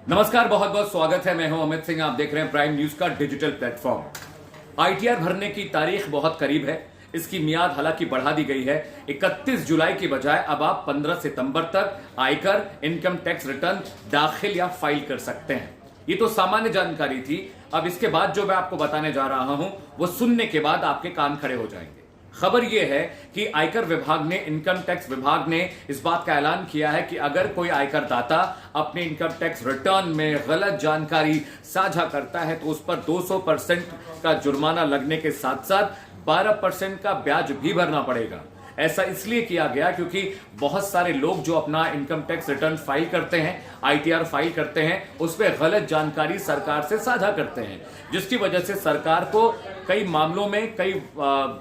नमस्कार, बहुत बहुत स्वागत है। मैं हूं अमित सिंह। आप देख रहे हैं प्राइम न्यूज का डिजिटल प्लेटफॉर्म। आईटीआर भरने की तारीख बहुत करीब है। इसकी मियाद हालांकि बढ़ा दी गई है। 31 जुलाई की बजाय अब आप 15 सितंबर तक आयकर इनकम टैक्स रिटर्न दाखिल या फाइल कर सकते हैं। ये तो सामान्य जानकारी थी। अब इसके बाद जो मैं आपको बताने जा रहा हूं वो सुनने के बाद आपके कान खड़े हो जाएंगे। खबर यह है कि आयकर विभाग ने, इनकम टैक्स विभाग ने इस बात का ऐलान किया है कि अगर कोई आयकर दाता अपने इनकम टैक्स रिटर्न में गलत जानकारी साझा करता है तो उस पर 200% का जुर्माना लगने के साथ साथ 12% का ब्याज भी भरना पड़ेगा। ऐसा इसलिए किया गया क्योंकि बहुत सारे लोग जो अपना इनकम टैक्स रिटर्न फाइल करते हैं, आईटीआर फाइल करते हैं, उस पर गलत जानकारी सरकार से साझा करते हैं, जिसकी वजह से सरकार को कई मामलों में, कई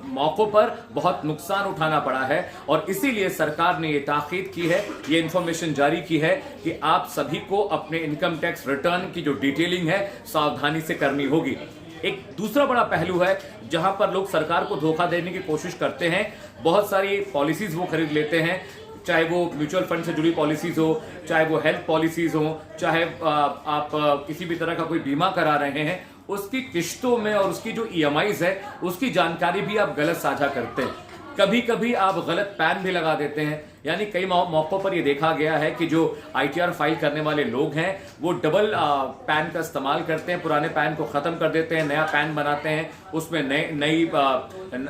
मौकों पर बहुत नुकसान उठाना पड़ा है। और इसीलिए सरकार ने यह ताकीद की है, ये इंफॉर्मेशन जारी की है कि आप सभी को अपने इनकम टैक्स रिटर्न की जो डिटेलिंग है सावधानी से करनी होगी। एक दूसरा बड़ा पहलू है जहां पर लोग सरकार को धोखा देने की कोशिश करते हैं। बहुत सारी पॉलिसीज वो खरीद लेते हैं, चाहे वो म्यूचुअल फंड से जुड़ी पॉलिसीज हो, चाहे वो हेल्थ पॉलिसीज हो, चाहे आप किसी भी तरह का कोई बीमा करा रहे हैं, उसकी किश्तों में और उसकी जो ईएमआईज है उसकी जानकारी भी आप गलत साझा करते हैं। कभी कभी आप गलत पैन भी लगा देते हैं। यानी कई मौकों पर यह देखा गया है कि जो आईटीआर फाइल करने वाले लोग हैं वो डबल पैन का इस्तेमाल करते हैं। पुराने पैन को खत्म कर देते हैं, नया पैन बनाते हैं, उसमें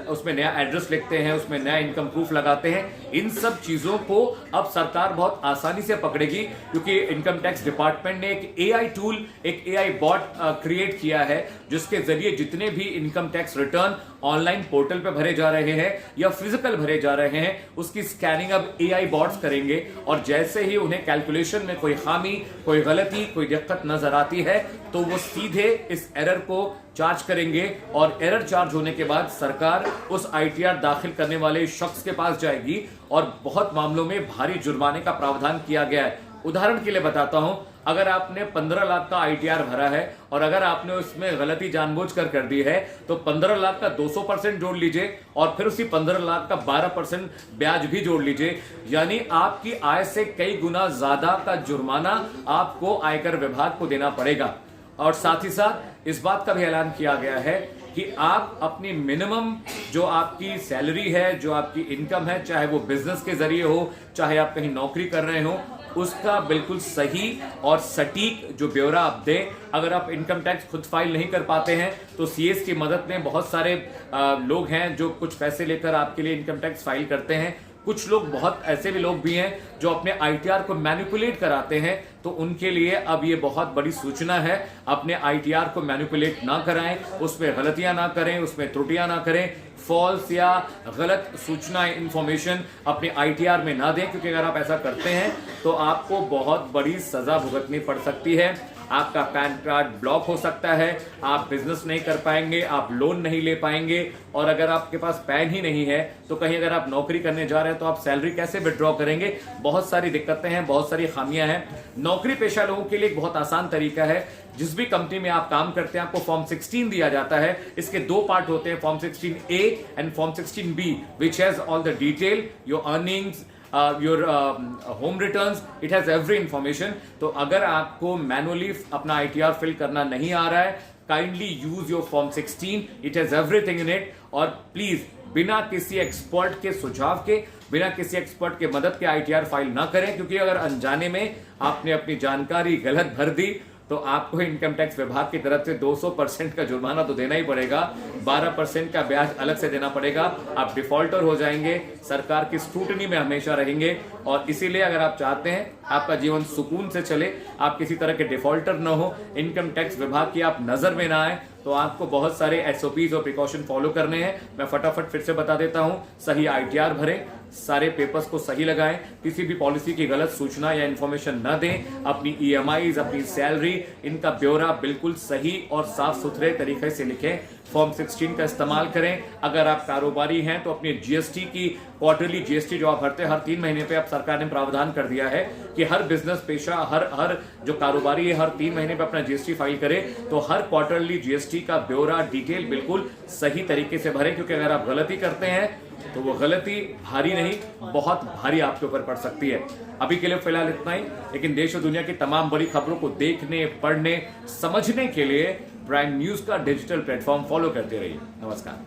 उसमें नया एड्रेस लिखते हैं, उसमें नया इनकम प्रूफ लगाते हैं। इन सब चीजों को अब सरकार बहुत आसानी से पकड़ेगी क्योंकि इनकम टैक्स डिपार्टमेंट ने एक एआई टूल, एक एआई बॉट क्रिएट किया है जिसके जरिए जितने भी income tax return online portal पे भरे जा रहे हैं या फिजिकल भरे जा रहे हैं उसकी स्कैनिंग अब एआई बॉट्स करेंगे। और जैसे ही उन्हें कैलकुलेशन में कोई खामी, कोई गलती, कोई दिक्कत नजर आती है तो वो सीधे इस एरर को चार्ज करेंगे और एरर चार्ज होने के बाद सरकार उस आईटीआर दाखिल करने वाले शख्स के पास जाएगी और बहुत मामलों में भारी जुर्माने का प्रावधान किया गया है। उदाहरण के लिए बताता हूं, अगर आपने 15 लाख का आईटीआर भरा है और अगर आपने उसमें गलती जानबूझकर कर दी है तो 15 लाख का 200% जोड़ लीजिए और फिर उसी 15 लाख का 12% ब्याज भी जोड़ लीजिए। यानी आपकी आय से कई गुना ज्यादा का जुर्माना आपको आयकर विभाग को देना पड़ेगा। और साथ ही साथ इस बात का भी ऐलान किया गया है कि आप अपनी मिनिमम जो आपकी सैलरी है, जो आपकी इनकम है, चाहे वो बिजनेस के जरिए हो, चाहे आप कहीं नौकरी कर रहे हो, उसका बिल्कुल सही और सटीक जो ब्यौरा आप दें। अगर आप इनकम टैक्स खुद फाइल नहीं कर पाते हैं तो सीएस की मदद में बहुत सारे लोग हैं जो कुछ पैसे लेकर आपके लिए इनकम टैक्स फाइल करते हैं। कुछ लोग, बहुत ऐसे भी लोग भी हैं जो अपने आईटीआर को मैनिपुलेट कराते हैं, तो उनके लिए अब ये बहुत बड़ी सूचना है। अपने आईटीआर को मैनिपुलेट ना कराएं, उसमें गलतियां ना करें, उसमें त्रुटियां ना करें, फॉल्स या गलत सूचना, इंफॉर्मेशन अपने आईटीआर में ना दें, क्योंकि अगर आप ऐसा करते हैं तो आपको बहुत बड़ी सजा भुगतनी पड़ सकती है। आपका पैन कार्ड ब्लॉक हो सकता है, आप बिजनेस नहीं कर पाएंगे, आप लोन नहीं ले पाएंगे। और अगर आपके पास पैन ही नहीं है तो कहीं अगर आप नौकरी करने जा रहे हैं तो आप सैलरी कैसे विड्रॉ करेंगे? बहुत सारी दिक्कतें हैं, बहुत सारी खामियां हैं। नौकरी पेशा लोगों के लिए एक बहुत आसान तरीका है। जिस भी कंपनी में आप काम करते हैं आपको फॉर्म 16 दिया जाता है। इसके दो पार्ट होते हैं, form 16A and form 16B, which has all the detail, your earnings, your home returns, it has every information. तो अगर आपको मैनुअली अपना आईटीआर फिल करना नहीं आ रहा है, kindly use your form 16, it has everything in it. और please बिना किसी एक्सपर्ट के सुझाव के, बिना किसी एक्सपर्ट के मदद के आईटीआर फाइल ना करें, क्योंकि अगर अनजाने में आपने अपनी जानकारी गलत भर दी तो आपको इनकम टैक्स विभाग की तरफ से 200% का जुर्माना तो देना ही पड़ेगा, 12% का ब्याज अलग से देना पड़ेगा। आप डिफॉल्टर हो जाएंगे, सरकार की स्क्रूटनी में हमेशा रहेंगे। और इसीलिए अगर आप चाहते हैं आपका जीवन सुकून से चले, आप किसी तरह के डिफॉल्टर न हो, इनकम टैक्स विभाग की आप नजर में ना आए, तो आपको बहुत सारे एसओपीज और प्रिकॉशन फॉलो करने हैं। मैं फटाफट फिर से बता देता हूं। सही आईटीआर भरें, सारे पेपर्स को सही लगाएं, किसी भी पॉलिसी की गलत सूचना या इंफॉर्मेशन न दें, अपनी ईएमआईज, अपनी सैलरी, इनका ब्यौरा बिल्कुल सही और साफ सुथरे तरीके से लिखें। फॉर्म 16 का इस्तेमाल करें। अगर आप कारोबारी हैं तो अपनी जीएसटी की क्वार्टरली जीएसटी जो आप भरते हैं हर 3 महीने पे, अब सरकार ने प्रावधान कर दिया है कि हर बिजनेस पेशा, हर जो कारोबारी है हर 3 महीने पे अपना जीएसटी फाइल करे। तो हर क्वार्टरली जीएसटी का ब्यौरा, डिटेल बिल्कुल सही तरीके से भरें, क्योंकि अगर आप गलती करते हैं तो वो गलती भारी नहीं, बहुत भारी आपके ऊपर पड़ सकती है। अभी के लिए फिलहाल इतना ही, लेकिन देश और दुनिया की तमाम बड़ी खबरों को देखने, पढ़ने, समझने के लिए प्राइम न्यूज का डिजिटल प्लेटफॉर्म फॉलो करते रहिए। नमस्कार।